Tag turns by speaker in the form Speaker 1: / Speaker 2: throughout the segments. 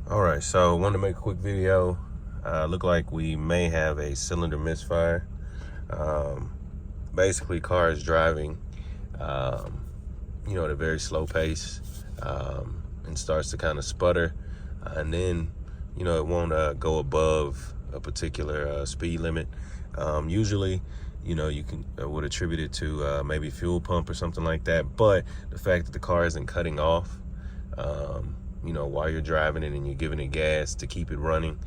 Speaker 1: All right, so I wanted to make a quick video. Look like we may have a cylinder misfire. Basically, car is driving, at a very slow pace, and starts to kind of sputter, and then, it won't go above a particular speed limit. Usually, you can would attribute it to maybe fuel pump or something like that. But the fact that the car isn't cutting off, while you're driving it and you're giving it gas to keep it running,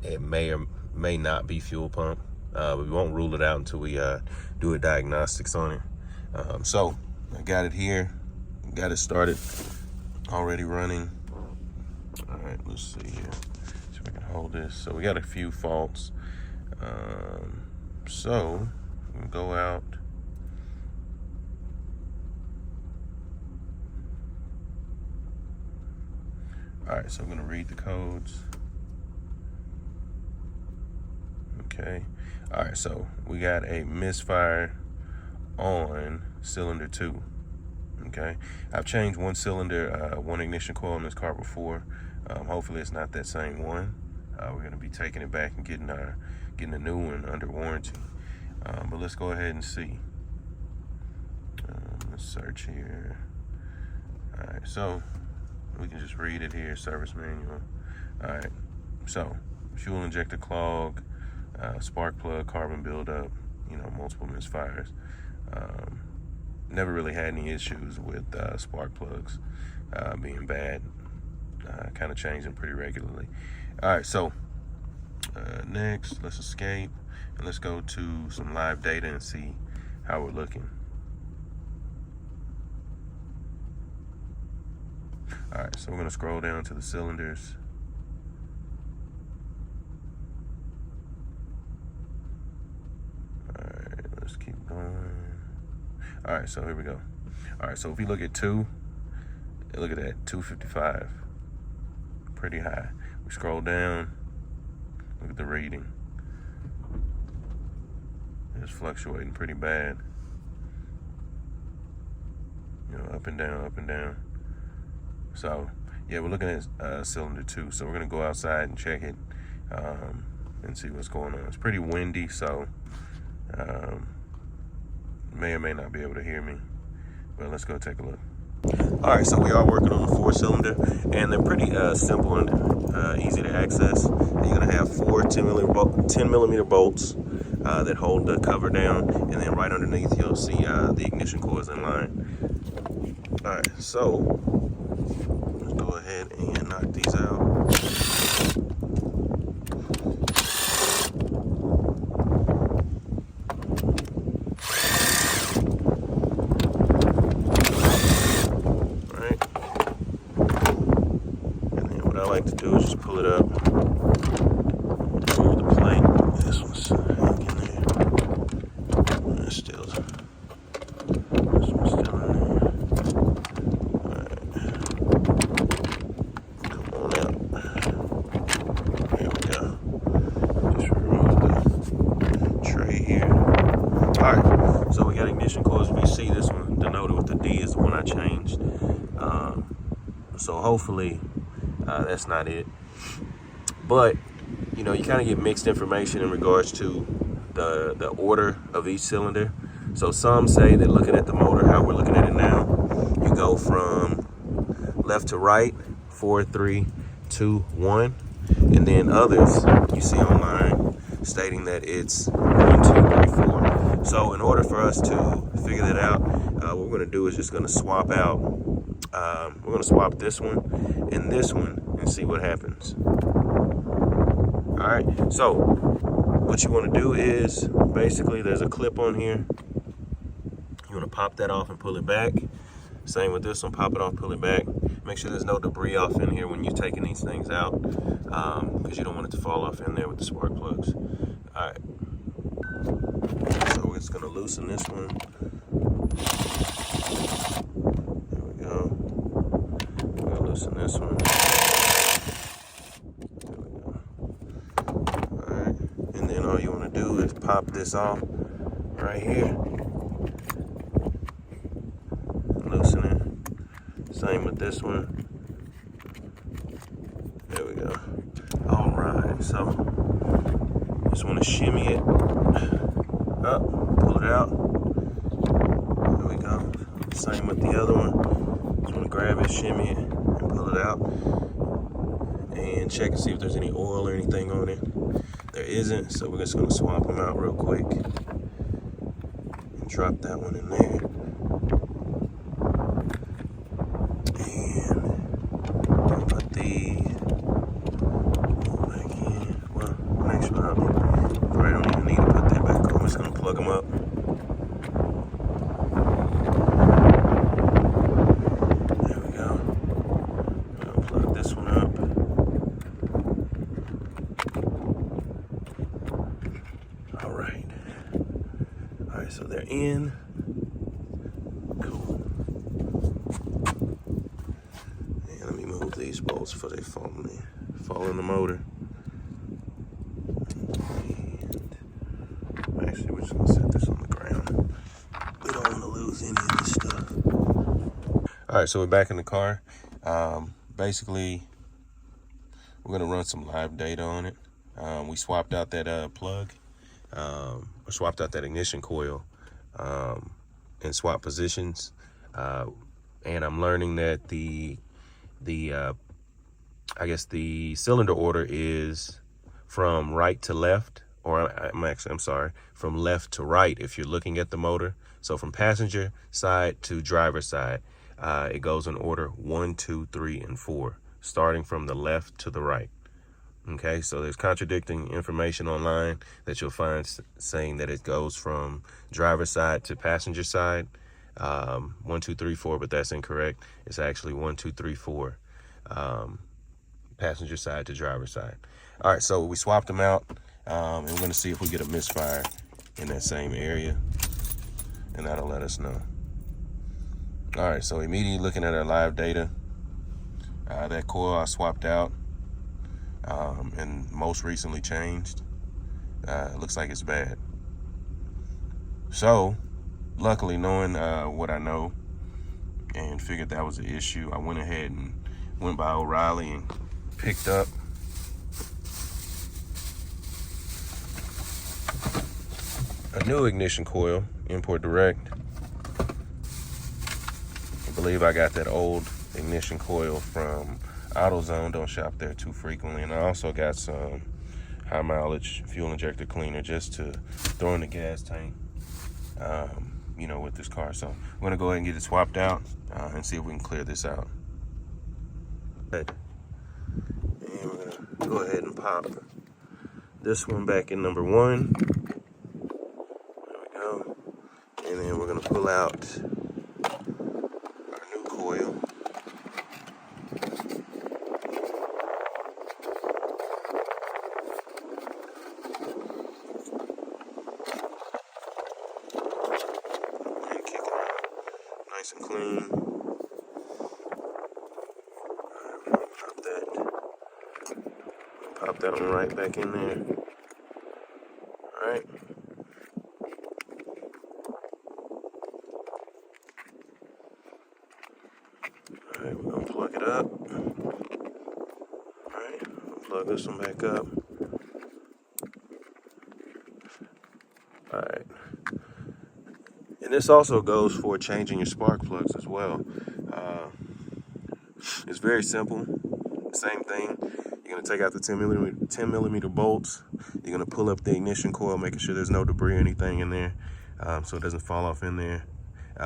Speaker 1: it may or may not be fuel pump, but we won't rule it out until we do a diagnostics on it. So I got it here, got it started, already running. All right, let's see here, see if I can hold this. So we got a few faults. So we'll go out. All right, so I'm gonna read the codes. Okay, all right, so we got a misfire on cylinder 2. Okay, I've changed one cylinder, one ignition coil in this car before. Hopefully it's not that same one. We're gonna be taking it back and getting a new one under warranty. But let's go ahead and see. Let's search here. All right, so we can just read it here, service manual. All right, so fuel injector clog, spark plug, carbon buildup, multiple misfires. Never really had any issues with spark plugs being bad. Kind of change them pretty regularly. All right, so next, let's escape and let's go to some live data and see how we're looking. All right, so we're gonna scroll down to the cylinders. All right, let's keep going. All right, so here we go. All right, so if you look at 2, look at that, 255, pretty high. We scroll down, look at the reading. It's fluctuating pretty bad. Up and down, up and down. So, yeah, we're looking at cylinder 2. So we're gonna go outside and check it and see what's going on. It's pretty windy, so may or may not be able to hear me, but let's go take a look. All right, so we are working on the 4-cylinder, and they're pretty simple and easy to access. You're gonna have 4 10 millimeter bolts that hold the cover down, and then right underneath you'll see the ignition coils in line. All right, so let's go ahead and knock these out. All right, and then what I like to do is just pull it up, remove the plate. This one's hanging there. It's still, this one's still in there. All right. Come on out. There we go. Just remove the tray here. All right, so we got ignition coils. If you see this one denoted with the D is the one I changed. So hopefully that's not it. But you kind of get mixed information in regards to the order of each cylinder. So some say that looking at the motor, how we're looking at it now, you go from left to right, 4, 3, 2, 1, and then others you see online stating that it's 1, 2, 3, 4. So in order for us to figure that out, what we're going to do is just going to swap out. We're going to swap this one and this one and see what happens. All right, so what you want to do is basically there's a clip on here. You want to pop that off and pull it back. Same with this one, pop it off, pull it back. Make sure there's no debris off in here when you're taking these things out, because you don't want it to fall off in there with the spark plugs. All right, so we're just going to loosen this one. There we go. We're going to loosen this one. All you want to do is pop this off right here, loosen it. Same with this one. so just want to shimmy it up, pull it out. There we go. Same with the other one. Just want to grab it, shimmy it, and pull it out. And check and see if there's any oil or anything on it. There isn't, so we're just going to swap them out real quick. And drop that one in there. And put the oil back in. Well, next one, I probably don't even need to put that back on. I'm just going to plug them up. There we go. I'll plug this one up. Alright, so they're in. Cool. And let me move these bolts before they fall in the motor. And actually, we're just gonna set this on the ground. We don't want to lose any of this stuff. Alright, so we're back in the car. Basically, we're gonna run some live data on it. We swapped out that plug. Or swapped out that ignition coil and swap positions, and I'm learning that I guess the cylinder order is from right to left, or I'm sorry, from left to right if you're looking at the motor. So from passenger side to driver side, it goes in order 1, 2, 3, and 4, starting from the left to the right. Okay, so there's contradicting information online that you'll find saying that it goes from driver side to passenger side, 1, 2, 3, 4, but that's incorrect. It's actually 1, 2, 3, 4, passenger side to driver side. All right, so we swapped them out, and we're gonna see if we get a misfire in that same area, and that'll let us know. All right, so immediately looking at our live data, that coil I swapped out. And most recently changed. It looks like it's bad. So, luckily, knowing what I know and figured that was an issue, I went ahead and went by O'Reilly and picked up a new ignition coil, import direct. I believe I got that old ignition coil from AutoZone. Don't shop there too frequently. And I also got some high mileage fuel injector cleaner just to throw in the gas tank, you know, with this car. So I'm gonna go ahead and get it swapped out and see if we can clear this out. And we're gonna go ahead and pop this one back in number 1. There we go. And then we're gonna pull out our new coil. Nice and clean. Pop that one right back in there. Alright. Alright, we're gonna plug it up. Alright, we'll plug this one back up. Alright. And this also goes for changing your spark plugs as well. It's very simple. Same thing. You're going to take out the 10 millimeter bolts. You're going to pull up the ignition coil, making sure there's no debris or anything in there, so it doesn't fall off in there.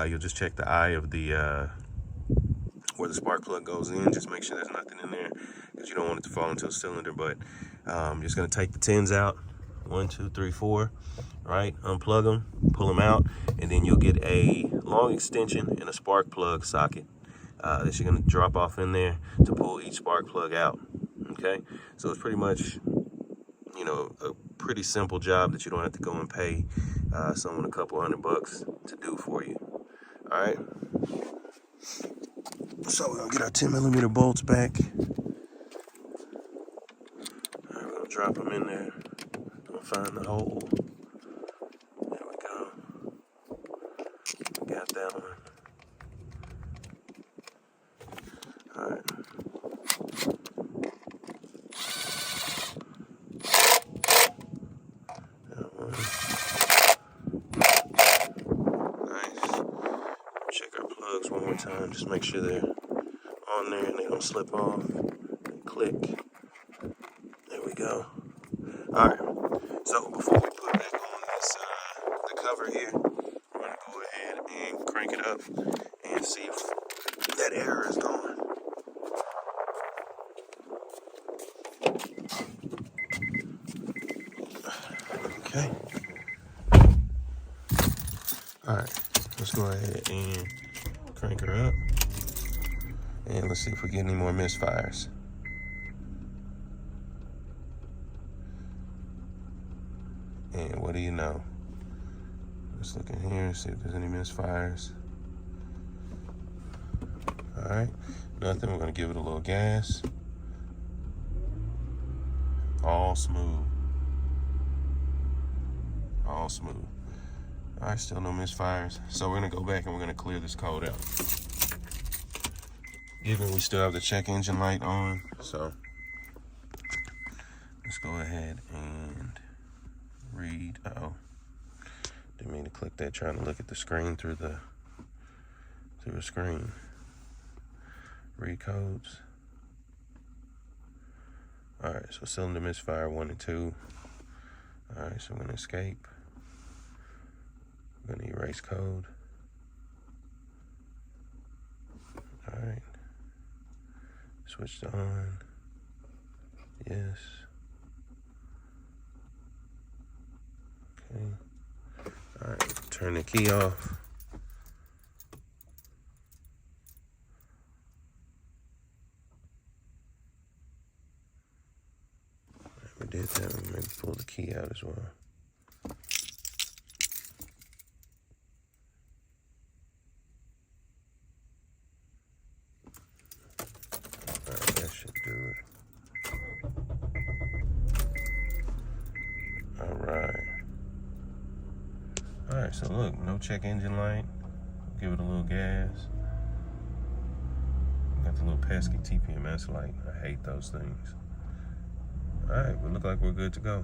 Speaker 1: You'll just check the eye of the where the spark plug goes in. Just make sure there's nothing in there because you don't want it to fall into a cylinder. But I'm just going to take the 10s out. 1, 2, 3, 4. Right, unplug them, pull them out, and then you'll get a long extension and a spark plug socket that you're going to drop off in there to pull each spark plug out. Okay, so it's pretty much, you know, a pretty simple job that you don't have to go and pay someone a couple $100 to do for you. All right, so we're gonna get our 10 millimeter bolts back. All right, we're gonna drop them in there. We'll find the hole. There we go. Got that one. All right. plugs one more time. Just make sure they're on there and they don't slip off. And click. There we go. Alright. So before we put back on this the cover here, we're gonna go ahead and crank it up and see if that error is gone. Okay. Alright, let's go ahead and crank her up. And let's see if we get any more misfires. And what do you know? Let's look in here and see if there's any misfires. Alright, nothing. We're going to give it a little gas. All smooth. All smooth. Alright, still no misfires. So we're going to go back and we're going to clear this code out. Given we still have the check engine light on, so let's go ahead and read. Uh-oh. Didn't mean to click that, trying to look at the screen through the screen. Read codes. Alright, so cylinder misfire 1 and 2. Alright, so I'm gonna escape. I'm gonna erase code. Alright. Switched on. Yes. Okay. Alright, turn the key off. We did that. We maybe pull the key out as well. Alright, that should do it. Alright. Alright, so look, no check engine light. Give it a little gas. Got the little pesky TPMS light. I hate those things. Alright, we look like we're good to go.